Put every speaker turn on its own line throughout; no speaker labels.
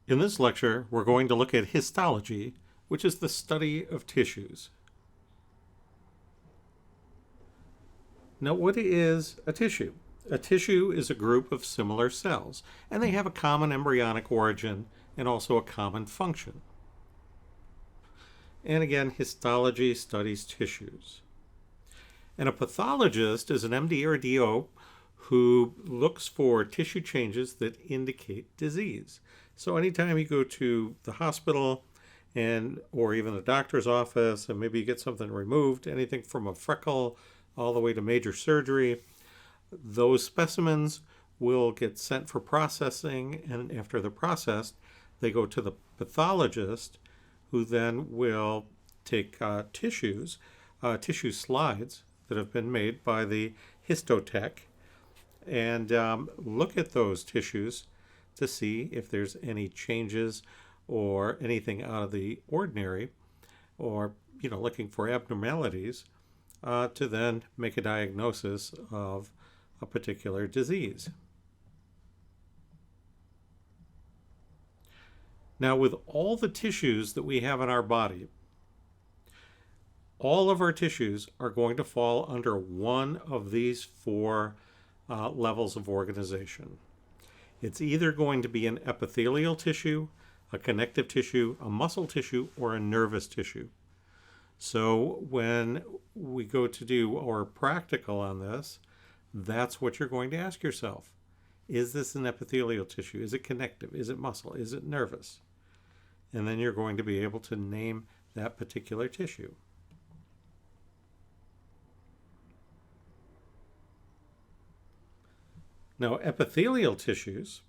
In this lecture, we're going to look at histology, which is the study of tissues. Now, what is a tissue? A tissue is a group of similar cells, and they have a common embryonic origin and also a common function. And again, histology studies tissues. And a pathologist is an MD or a DO who looks for tissue changes that indicate disease. So anytime you go to the hospital or even the doctor's office and maybe you get something removed, anything from a freckle all the way to major surgery, those specimens will get sent for processing, and after they're processed, they go to the pathologist, who then will take tissue slides that have been made by the histotech and look at those tissues to see if there's any changes or anything out of the ordinary, or looking for abnormalities to then make a diagnosis of a particular disease. Now, with all the tissues that we have in our body, all of our tissues are going to fall under one of these four levels of organization. It's either going to be an epithelial tissue, a connective tissue, a muscle tissue, or a nervous tissue. So when we go to do our practical on this, that's what you're going to ask yourself. Is this an epithelial tissue? Is it connective? Is it muscle? Is it nervous? And then you're going to be able to name that particular tissue. Now, epithelial tissues,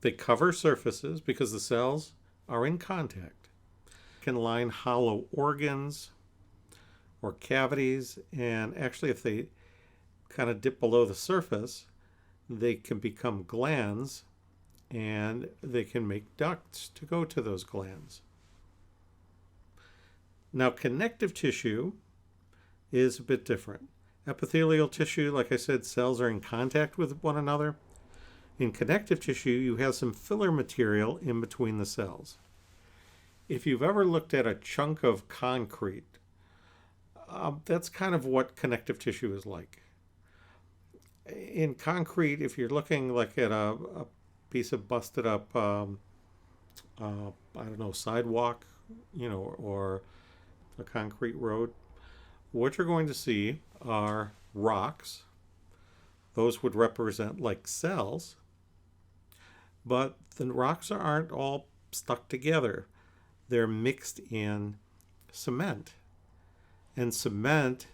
they cover surfaces because the cells are in contact. Can line hollow organs or cavities, and actually if they kind of dip below the surface, they can become glands, and they can make ducts to go to those glands. Now, connective tissue is a bit different. Epithelial tissue, like I said, cells are in contact with one another. In connective tissue, you have some filler material in between the cells. If you've ever looked at a chunk of concrete, that's kind of what connective tissue is like. In concrete, if you're looking like at a piece of busted up, sidewalk, or a concrete road, what you're going to see are rocks. Those would represent like cells, but the rocks aren't all stuck together. They're mixed in cement. And cement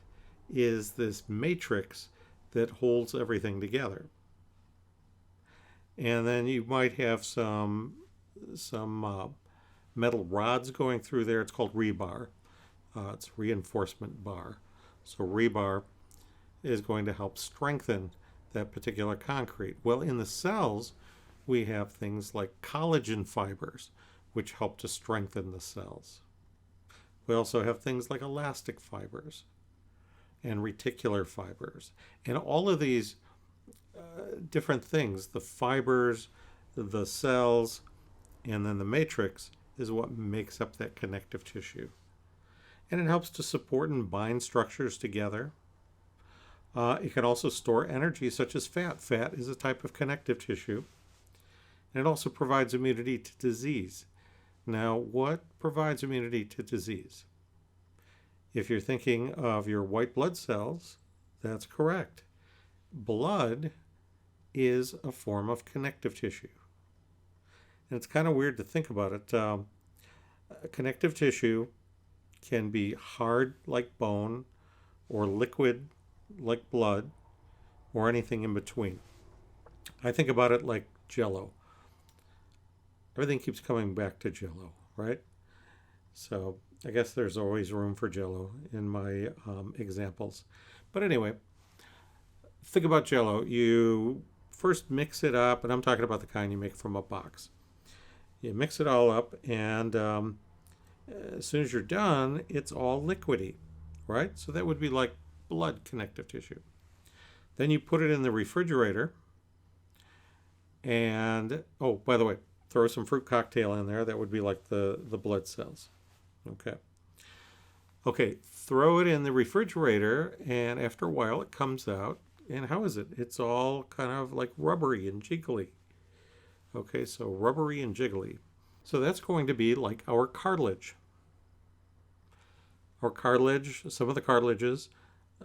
is this matrix that holds everything together. And then you might have some metal rods going through there. It's called rebar. It's reinforcement bar. So rebar is going to help strengthen that particular concrete. Well, in the cells, we have things like collagen fibers, which help to strengthen the cells. We also have things like elastic fibers and reticular fibers. And all of these different things, the fibers, the cells, and then the matrix, is what makes up that connective tissue. And it helps to support and bind structures together. It can also store energy, such as fat. Fat is a type of connective tissue. And it also provides immunity to disease. Now, what provides immunity to disease? If you're thinking of your white blood cells, that's correct. Blood is a form of connective tissue. And it's kind of weird to think about it. Connective tissue can be hard like bone, or liquid like blood, or anything in between. I think about it like Jell-O. Everything keeps coming back to Jell-O, right? So I guess there's always room for Jell-O in my examples. But anyway, think about Jell-O. You first mix it up, and I'm talking about the kind you make from a box. You mix it all up, and as soon as you're done, it's all liquidy, right? So that would be like blood connective tissue. Then you put it in the refrigerator, and, oh, by the way, throw some fruit cocktail in there. That would be like the blood cells. Okay. Okay, throw it in the refrigerator, and after a while it comes out. And how is it? It's all kind of like rubbery and jiggly. Okay, so rubbery and jiggly. So that's going to be like our cartilage. Our cartilage, some of the cartilages,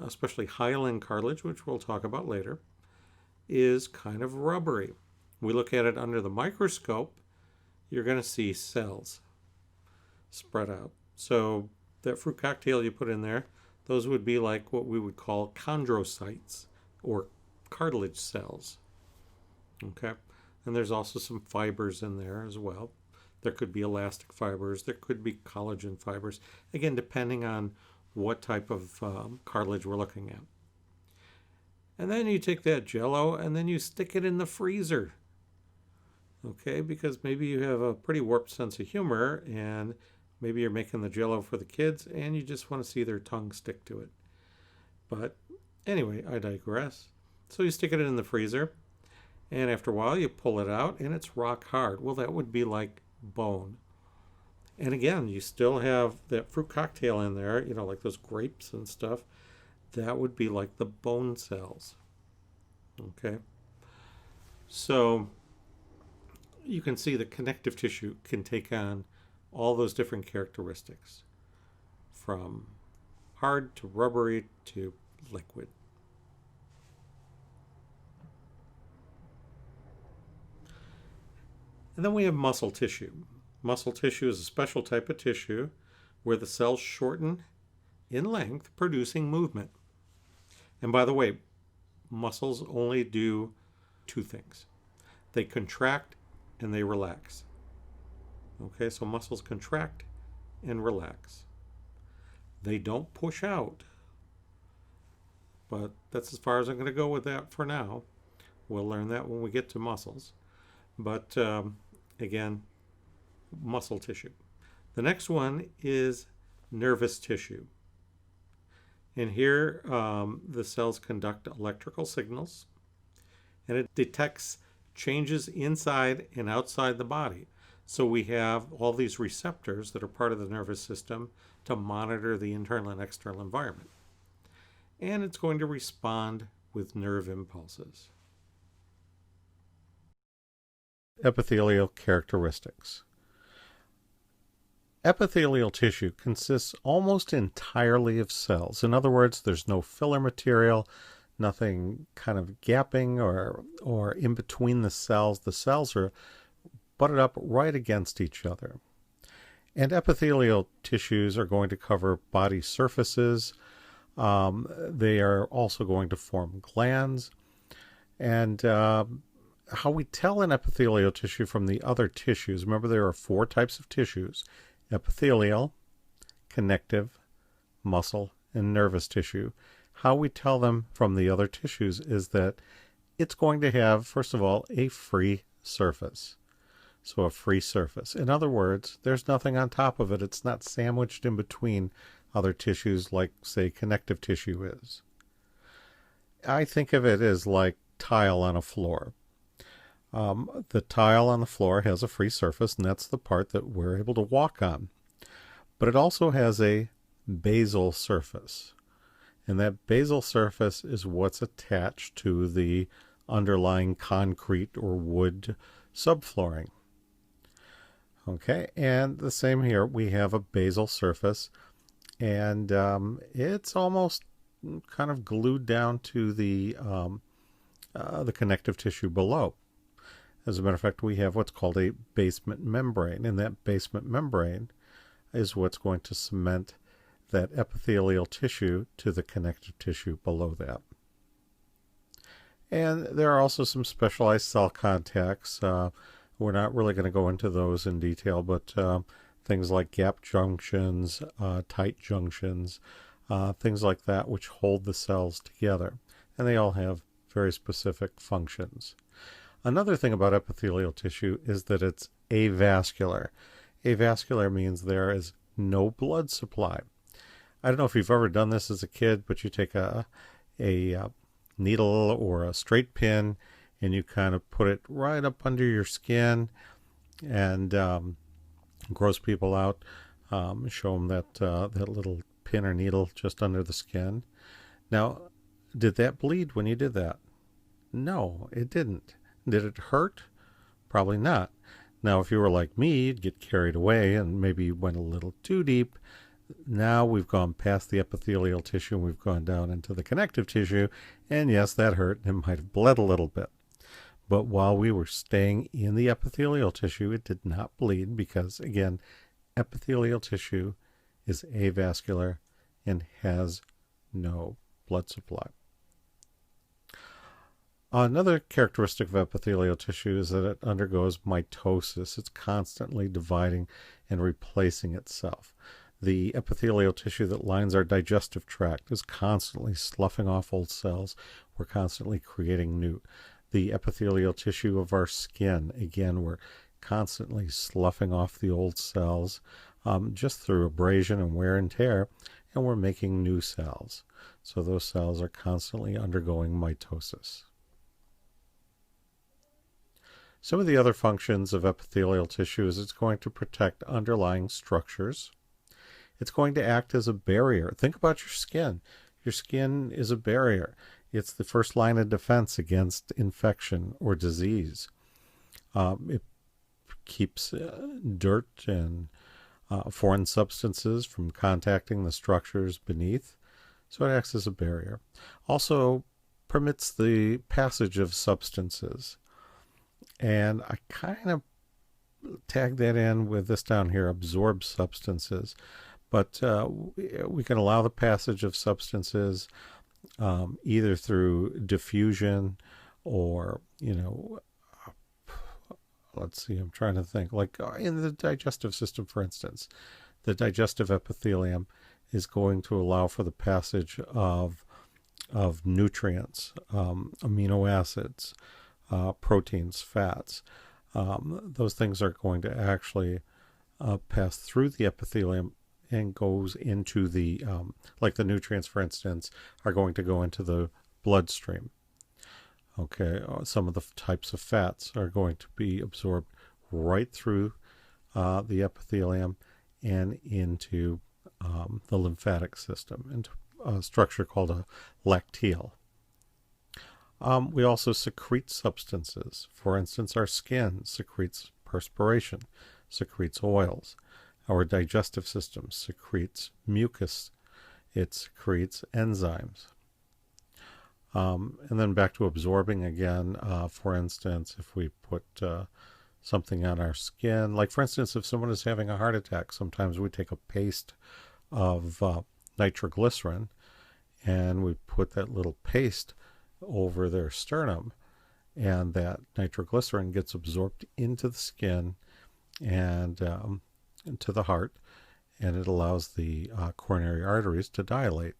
especially hyaline cartilage, which we'll talk about later, is kind of rubbery. We look at it under the microscope, you're going to see cells spread out. So that fruit cocktail you put in there, those would be like what we would call chondrocytes or cartilage cells. Okay, and there's also some fibers in there as well. There could be elastic fibers, there could be collagen fibers, again, depending on what type of cartilage we're looking at. And then you take that Jell-O and then you stick it in the freezer. Okay, because maybe you have a pretty warped sense of humor and maybe you're making the Jell-O for the kids and you just want to see their tongue stick to it. But anyway, I digress. So you stick it in the freezer and after a while you pull it out and it's rock hard. Well, that would be like bone. And again, you still have that fruit cocktail in there, you know, like those grapes and stuff. That would be like the bone cells. Okay. So you can see that connective tissue can take on all those different characteristics, from hard to rubbery to liquid. And then we have muscle tissue. Muscle tissue is a special type of tissue where the cells shorten in length, producing movement. And by the way, muscles only do two things. They contract and they relax. Okay, so muscles contract and relax. They don't push out. But that's as far as I'm going to go with that for now. We'll learn that when we get to muscles. But again, muscle tissue. The next one is nervous tissue. And here the cells conduct electrical signals and it detects changes inside and outside the body. So we have all these receptors that are part of the nervous system to monitor the internal and external environment. And it's going to respond with nerve impulses. Epithelial characteristics. Epithelial tissue consists almost entirely of cells. In other words, there's no filler material, nothing kind of gapping or in between the cells. The cells are butted up right against each other. And epithelial tissues are going to cover body surfaces. They are also going to form glands. And how we tell an epithelial tissue from the other tissues, remember there are 4 types of tissues: epithelial, connective, muscle, and nervous tissue. How we tell them from the other tissues is that it's going to have, first of all, a free surface. So a free surface. In other words, there's nothing on top of it. It's not sandwiched in between other tissues like, say, connective tissue is. I think of it as like tile on a floor. The tile on the floor has a free surface, and that's the part that we're able to walk on. But it also has a basal surface. And that basal surface is what's attached to the underlying concrete or wood subflooring. Okay, and the same here. We have a basal surface, and it's almost kind of glued down to the connective tissue below. As a matter of fact, we have what's called a basement membrane, and that basement membrane is what's going to cement that epithelial tissue to the connective tissue below that. And there are also some specialized cell contacts. We're not really going to go into those in detail, but things like gap junctions, tight junctions, things like that, which hold the cells together. And they all have very specific functions. Another thing about epithelial tissue is that it's avascular. Avascular means there is no blood supply. I don't know if you've ever done this as a kid, but you take a needle or a straight pin and you kind of put it right up under your skin and gross people out. Show them that little pin or needle just under the skin. Now, did that bleed when you did that? No, it didn't. Did it hurt? Probably not. Now, if you were like me, you'd get carried away and maybe you went a little too deep. Now we've gone past the epithelial tissue and we've gone down into the connective tissue. And yes, that hurt and it might have bled a little bit. But while we were staying in the epithelial tissue, it did not bleed because, again, epithelial tissue is avascular and has no blood supply. Another characteristic of epithelial tissue is that it undergoes mitosis. It's constantly dividing and replacing itself. The epithelial tissue that lines our digestive tract is constantly sloughing off old cells. We're constantly creating new. The epithelial tissue of our skin, again, we're constantly sloughing off the old cells just through abrasion and wear and tear, and we're making new cells. So those cells are constantly undergoing mitosis. Some of the other functions of epithelial tissue is it's going to protect underlying structures. It's going to act as a barrier. Think about your skin. Your skin is a barrier. It's the first line of defense against infection or disease. It keeps dirt and foreign substances from contacting the structures beneath. So it acts as a barrier. Also permits the passage of substances. And I kind of tag that in with this down here, absorb substances. But we can allow the passage of substances either through diffusion or, let's see, I'm trying to think. Like in the digestive system, for instance, the digestive epithelium is going to allow for the passage of nutrients, amino acids, proteins, fats. Those things are going to actually pass through the epithelium and goes into the, like the nutrients, for instance, are going to go into the bloodstream. Okay, some of the types of fats are going to be absorbed right through the epithelium and into the lymphatic system, into a structure called a lacteal. We also secrete substances. For instance, our skin secretes perspiration, secretes oils. Our digestive system secretes mucus. It secretes enzymes. And then back to absorbing again. For instance, if we put something on our skin, like for instance, if someone is having a heart attack, sometimes we take a paste of nitroglycerin and we put that little paste over their sternum, and that nitroglycerin gets absorbed into the skin and into the heart, and it allows the coronary arteries to dilate.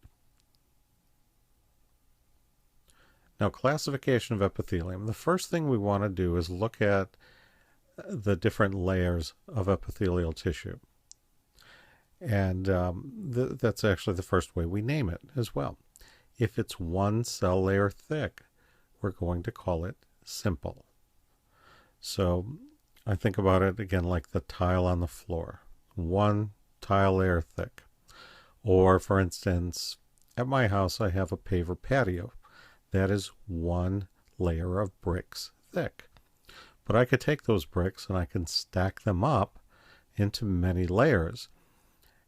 Now, classification of epithelium. The first thing we want to do is look at the different layers of epithelial tissue. And that's actually the first way we name it as well. If it's one cell layer thick, we're going to call it simple. So I think about it again like the tile on the floor, one tile layer thick. Or for instance, at my house I have a paver patio. That is one layer of bricks thick. But I could take those bricks and I can stack them up into many layers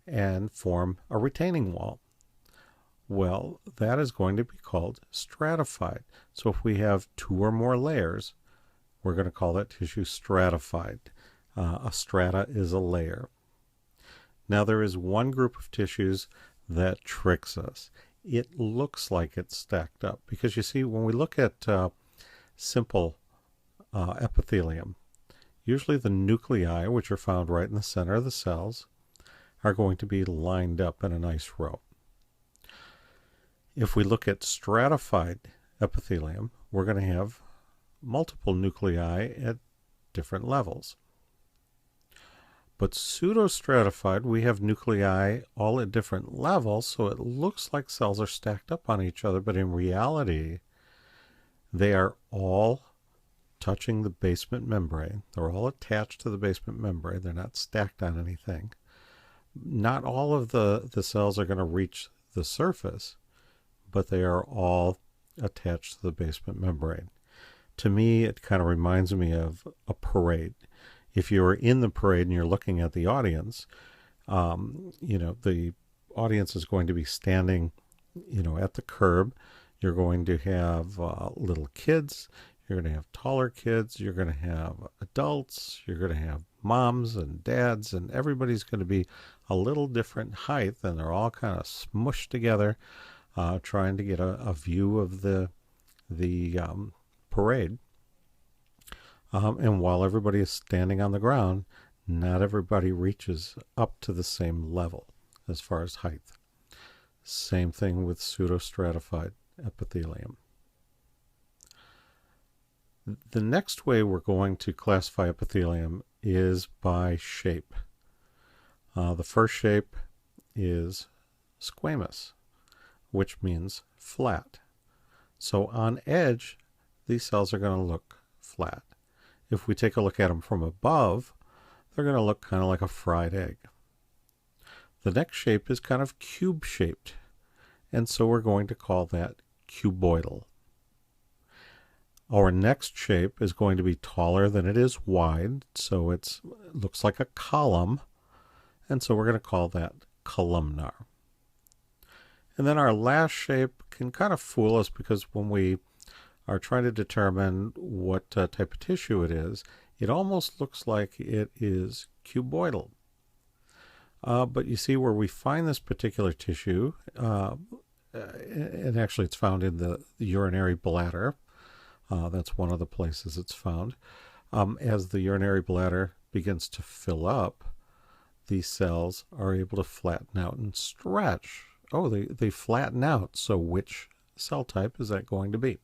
and form a retaining wall. Well, that is going to be called stratified. So if we have two or more layers, we're going to call that tissue stratified. A strata is a layer. Now there is one group of tissues that tricks us. It looks like it's stacked up because you see when we look at simple epithelium, usually the nuclei, which are found right in the center of the cells, are going to be lined up in a nice row. If we look at stratified epithelium, we're going to have multiple nuclei at different levels. But pseudostratified, we have nuclei all at different levels, so it looks like cells are stacked up on each other, but in reality, they are all touching the basement membrane. They're all attached to the basement membrane. They're not stacked on anything. Not all of the cells are going to reach the surface, but they are all attached to the basement membrane. To me, it kind of reminds me of a parade. If you're in the parade and you're looking at the audience, the audience is going to be standing, at the curb. You're going to have little kids. You're going to have taller kids. You're going to have adults. You're going to have moms and dads, and everybody's going to be a little different height, and they're all kind of smushed together, trying to get a view of the parade. And while everybody is standing on the ground, not everybody reaches up to the same level as far as height. Same thing with pseudostratified epithelium. The next way we're going to classify epithelium is by shape. The first shape is squamous, which means flat. So on edge, these cells are going to look flat. If we take a look at them from above, they're going to look kind of like a fried egg. The next shape is kind of cube-shaped, and so we're going to call that cuboidal. Our next shape is going to be taller than it is wide, so it looks like a column, and so we're going to call that columnar. And then our last shape can kind of fool us, because when we are trying to determine what type of tissue it is, it almost looks like it is cuboidal. But you see, where we find this particular tissue, and actually it's found in the urinary bladder. That's one of the places it's found. As the urinary bladder begins to fill up, these cells are able to flatten out and stretch. Oh, they flatten out. So which cell type is that going to be?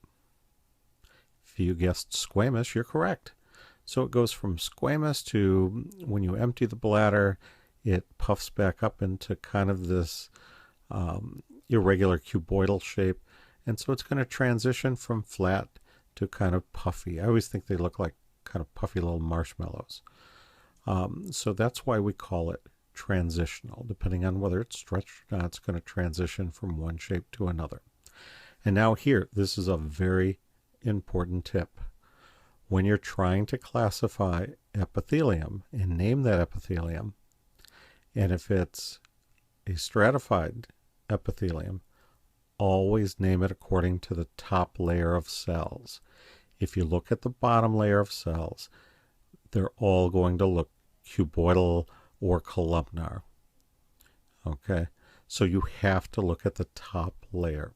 If you guessed squamous, you're correct. So it goes from squamous to, when you empty the bladder, it puffs back up into kind of this irregular cuboidal shape. And so it's going to transition from flat to kind of puffy. I always think they look like kind of puffy little marshmallows. So that's why we call it transitional. Depending on whether it's stretched or not, it's going to transition from one shape to another. And now here, this is a very important tip. When you're trying to classify epithelium and name that epithelium, and if it's a stratified epithelium, always name it according to the top layer of cells. If you look at the bottom layer of cells, they're all going to look cuboidal or columnar. Okay, so you have to look at the top layer.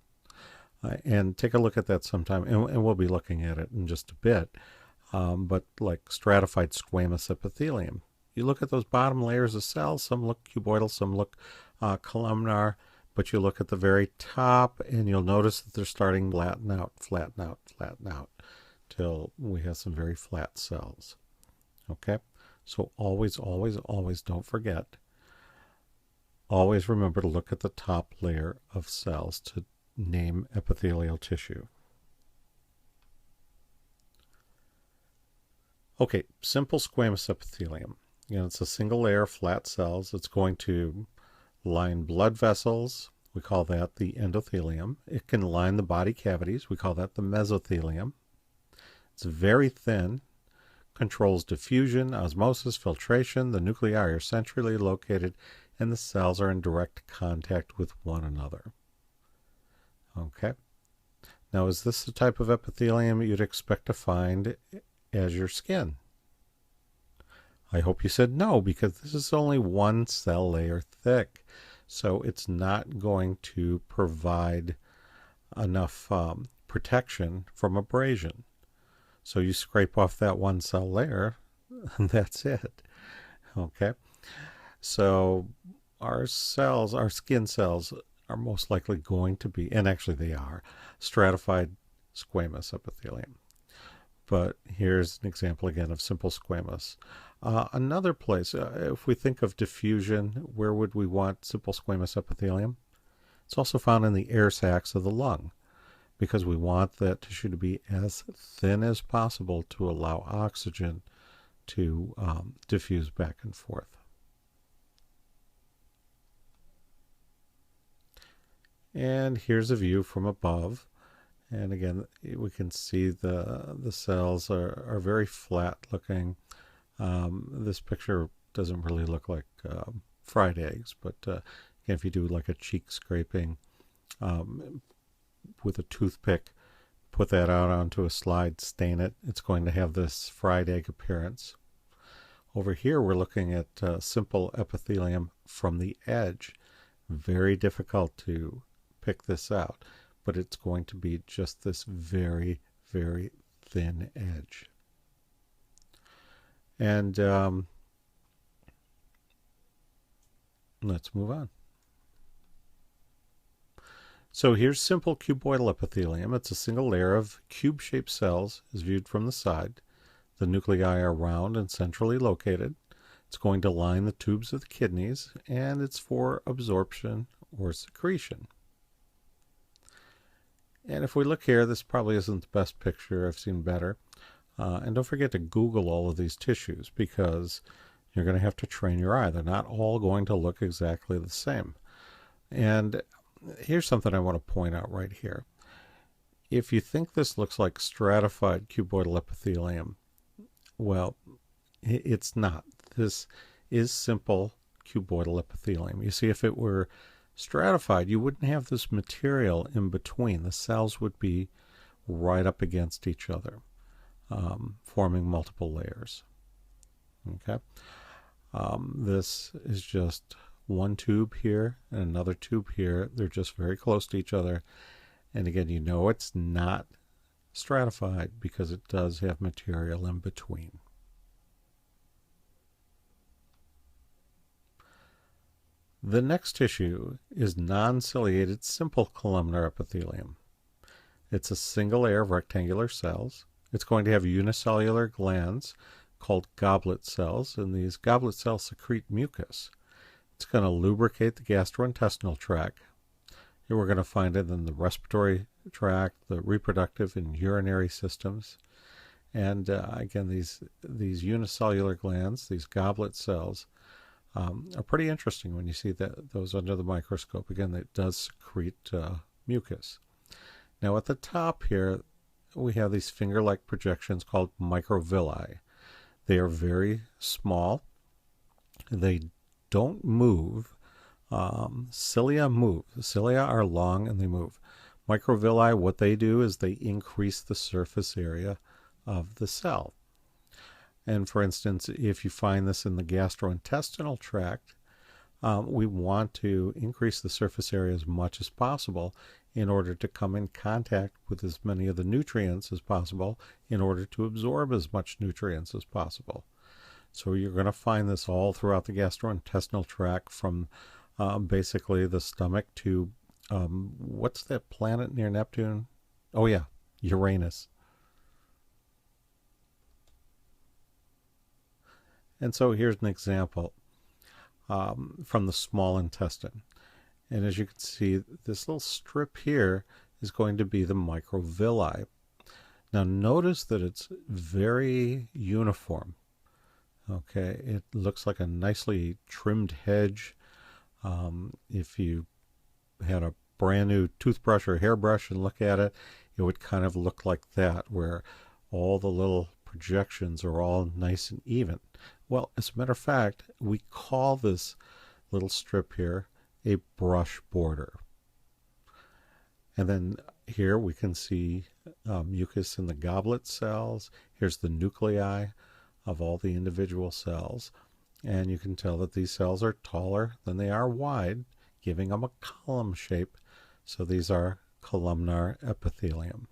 And take a look at that sometime, and we'll be looking at it in just a bit. But like stratified squamous epithelium, you look at those bottom layers of cells, some look cuboidal, some look columnar, but you look at the very top and you'll notice that they're starting to flatten out, till we have some very flat cells. Okay, so always don't forget, always remember to look at the top layer of cells to name epithelial tissue. Okay, simple squamous epithelium. It's a single layer of flat cells. It's going to line blood vessels. We call that the endothelium. It can line the body cavities. We call that the mesothelium. It's very thin, controls diffusion, osmosis, filtration. The nuclei are centrally located, and the cells are in direct contact with one another. Okay. Now, is this the type of epithelium you'd expect to find as your skin? I hope you said no, because this is only one cell layer thick, so it's not going to provide enough protection from abrasion. So you scrape off that one cell layer, and that's it. Okay, so our cells, our skin cells, are most likely going to be, and actually they are, stratified squamous epithelium. But here's an example again of simple squamous. Another place, if we think of diffusion, where would we want simple squamous epithelium? It's also found in the air sacs of the lung. because we want that tissue to be as thin as possible to allow oxygen to diffuse back and forth. And here's a view from above. And again, we can see the cells are very flat looking. This picture doesn't really look like fried eggs, but again, if you do like a cheek scraping with a toothpick, put that out onto a slide, stain it, it's going to have this fried egg appearance. Over here, we're looking at simple epithelium from the edge. Very difficult to pick this out, but it's going to be just this very, very thin edge. And let's move on. So here's simple cuboidal epithelium. It's a single layer of cube-shaped cells as viewed from the side. The nuclei are round and centrally located. It's going to line the tubes of the kidneys, and it's for absorption or secretion. And if we look here, this probably isn't the best picture. I've seen better. And don't forget to Google all of these tissues, because you're going to have to train your eye. They're not all going to look exactly the same. And here's something I want to point out right here. If you think this looks like stratified cuboidal epithelium, well, it's not. This is simple cuboidal epithelium. You see, if it were stratified, you wouldn't have this material in between. The cells would be right up against each other, forming multiple layers. Okay, this is just one tube here and another tube here. They're just very close to each other. And again, you know it's not stratified because it does have material in between. The next tissue is non-ciliated simple columnar epithelium. It's a single layer of rectangular cells. It's going to have unicellular glands called goblet cells, and these goblet cells secrete mucus. It's going to lubricate the gastrointestinal tract. Here we're going to find it in the respiratory tract, the reproductive and urinary systems. And again, these unicellular glands, these goblet cells, are pretty interesting when you see those under the microscope. Again, it does secrete mucus. Now at the top here, we have these finger-like projections called microvilli. They are very small. They don't move. Cilia move. The cilia are long and they move. Microvilli, what they do is they increase the surface area of the cell. And for instance, if you find this in the gastrointestinal tract, we want to increase the surface area as much as possible in order to come in contact with as many of the nutrients as possible in order to absorb as much nutrients as possible. So you're going to find this all throughout the gastrointestinal tract, from basically the stomach to, what's that planet near Neptune? Oh yeah, Uranus. And so here's an example from the small intestine. And as you can see, this little strip here is going to be the microvilli. Now notice that it's very uniform. Okay, it looks like a nicely trimmed hedge. If you had a brand new toothbrush or hairbrush and look at it, it would kind of look like that, where all the little projections are all nice and even. Well, as a matter of fact, we call this little strip here a brush border. And then here we can see mucus in the goblet cells. Here's the nuclei of all the individual cells. And you can tell that these cells are taller than they are wide, giving them a column shape. So these are columnar epithelium.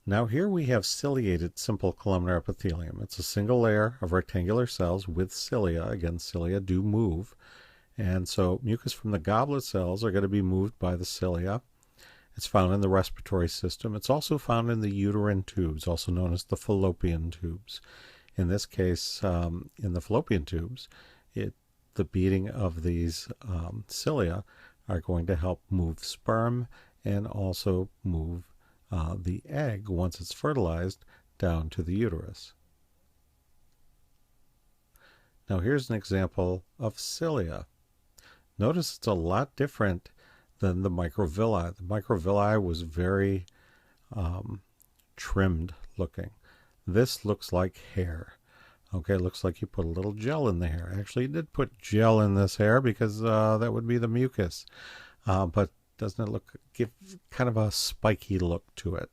Now here we have ciliated simple columnar epithelium. It's a single layer of rectangular cells with cilia. Again, cilia do move. And so mucus from the goblet cells are going to be moved by the cilia. It's found in the respiratory system. It's also found in the uterine tubes, also known as the fallopian tubes. In this case, in the fallopian tubes, the beating of these cilia are going to help move sperm and also move the egg, once it's fertilized, down to the uterus. Now here's an example of cilia. Notice it's a lot different than the microvilli. The microvilli was very trimmed looking. This looks like hair. Okay, it looks like you put a little gel in the hair. Actually, you did put gel in this hair because that would be the mucus. But doesn't it give kind of a spiky look to it?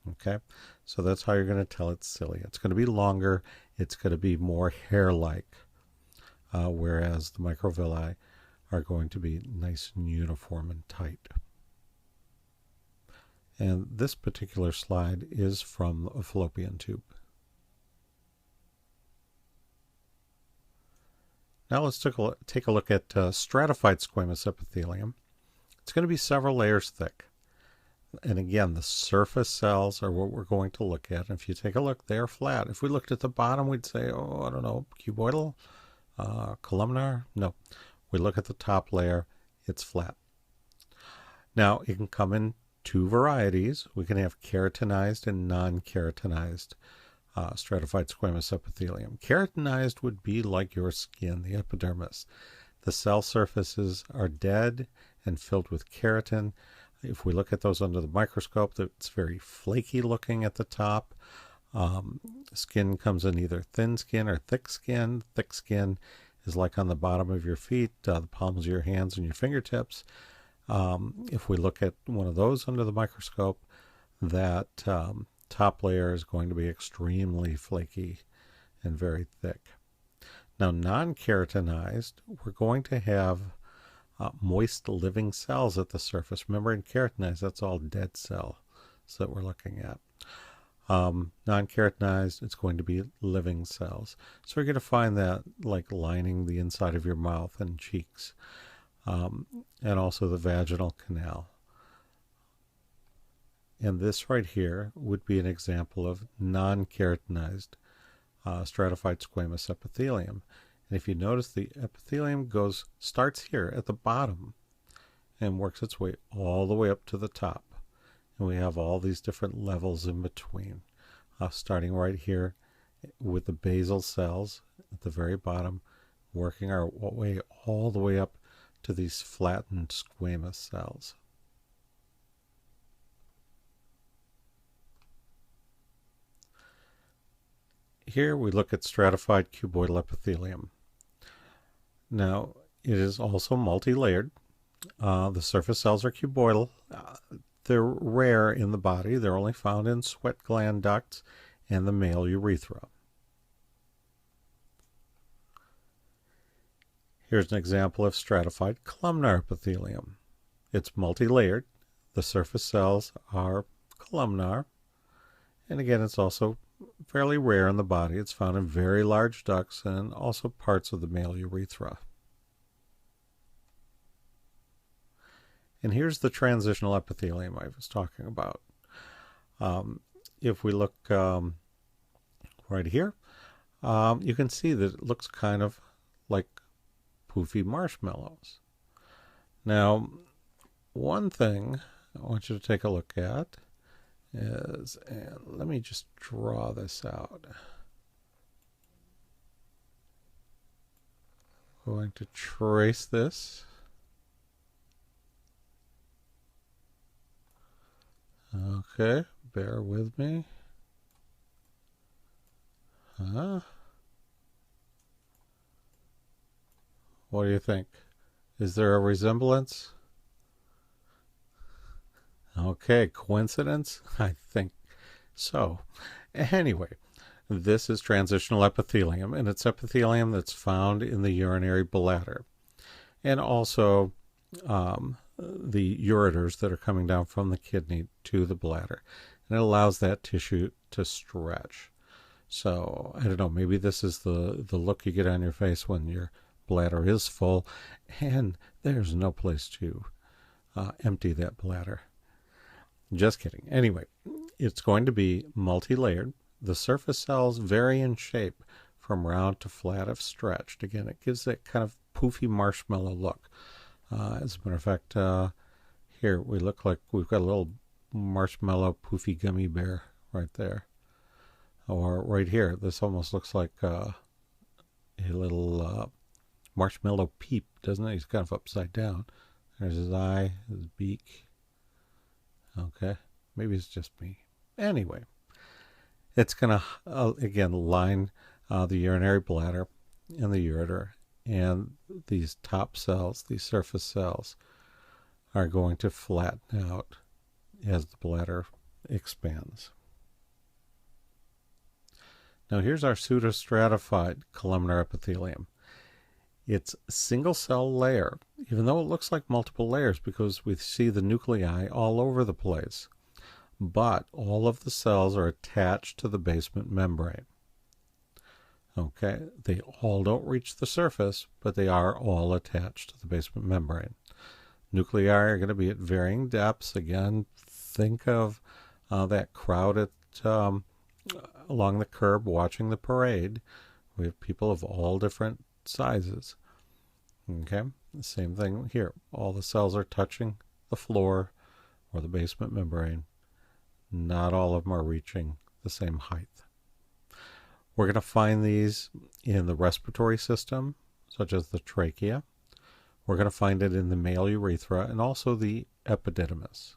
Okay, so that's how you're going to tell it's cilia. It's going to be longer. It's going to be more hair-like, whereas the microvilli are going to be nice and uniform and tight. And this particular slide is from a fallopian tube. Now let's take a look at stratified squamous epithelium. It's going to be several layers thick. And again, the surface cells are what we're going to look at. And if you take a look, they're flat. If we looked at the bottom, we'd say, oh, I don't know, cuboidal, columnar. No, we look at the top layer, it's flat. Now, it can come in two varieties. We can have keratinized and non-keratinized stratified squamous epithelium. Keratinized would be like your skin, the epidermis. The cell surfaces are dead and filled with keratin. If we look at those under the microscope, it's very flaky looking at the top. Skin comes in either thin skin or thick skin. Thick skin is like on the bottom of your feet, the palms of your hands and your fingertips. If we look at one of those under the microscope, that top layer is going to be extremely flaky and very thick. Now, non-keratinized, we're going to have moist living cells at the surface. Remember, in keratinized, that's all dead cells that we're looking at. Non-keratinized, it's going to be living cells. So you're going to find that like lining the inside of your mouth and cheeks, and also the vaginal canal. And this right here would be an example of non-keratinized stratified squamous epithelium. And if you notice, the epithelium starts here at the bottom and works its way all the way up to the top. And we have all these different levels in between, starting right here with the basal cells at the very bottom, working our way all the way up to these flattened squamous cells. Here we look at stratified cuboidal epithelium. Now, it is also multi-layered. The surface cells are cuboidal. They're rare in the body. They're only found in sweat gland ducts and the male urethra. Here's an example of stratified columnar epithelium. It's multi-layered. The surface cells are columnar. And again, it's also fairly rare in the body. It's found in very large ducts and also parts of the male urethra. And here's the transitional epithelium I was talking about. If we look right here, you can see that it looks kind of like poofy marshmallows. Now, one thing I want you to take a look at is, and let me just draw this out. I'm going to trace this. Okay, bear with me. What do you think? Is there a resemblance? Okay, coincidence? I think so. Anyway, this is transitional epithelium, and it's epithelium that's found in the urinary bladder, and also the ureters that are coming down from the kidney to the bladder, and it allows that tissue to stretch. So, I don't know, maybe this is the look you get on your face when your bladder is full, and there's no place to empty that bladder. Just kidding. Anyway, it's going to be multi-layered. The surface cells vary in shape from round to flat if stretched. Again, it gives that kind of poofy marshmallow look. As a matter of fact, here we look like we've got a little marshmallow poofy gummy bear right there. Or right here, this almost looks like a little marshmallow peep, doesn't it? He's kind of upside down. There's his eye, his beak. Okay, maybe it's just me. Anyway, it's going to, again, line the urinary bladder and the ureter. And these top cells, these surface cells, are going to flatten out as the bladder expands. Now here's our pseudostratified columnar epithelium. It's a single cell layer, even though it looks like multiple layers because we see the nuclei all over the place. But all of the cells are attached to the basement membrane. Okay, they all don't reach the surface, but they are all attached to the basement membrane. Nuclei are going to be at varying depths. Again, think of that crowd at along the curb watching the parade. We have people of all different sizes. Okay, the same thing here. All the cells are touching the floor or the basement membrane. Not all of them are reaching the same height. We're going to find these in the respiratory system, such as the trachea. We're going to find it in the male urethra and also the epididymis.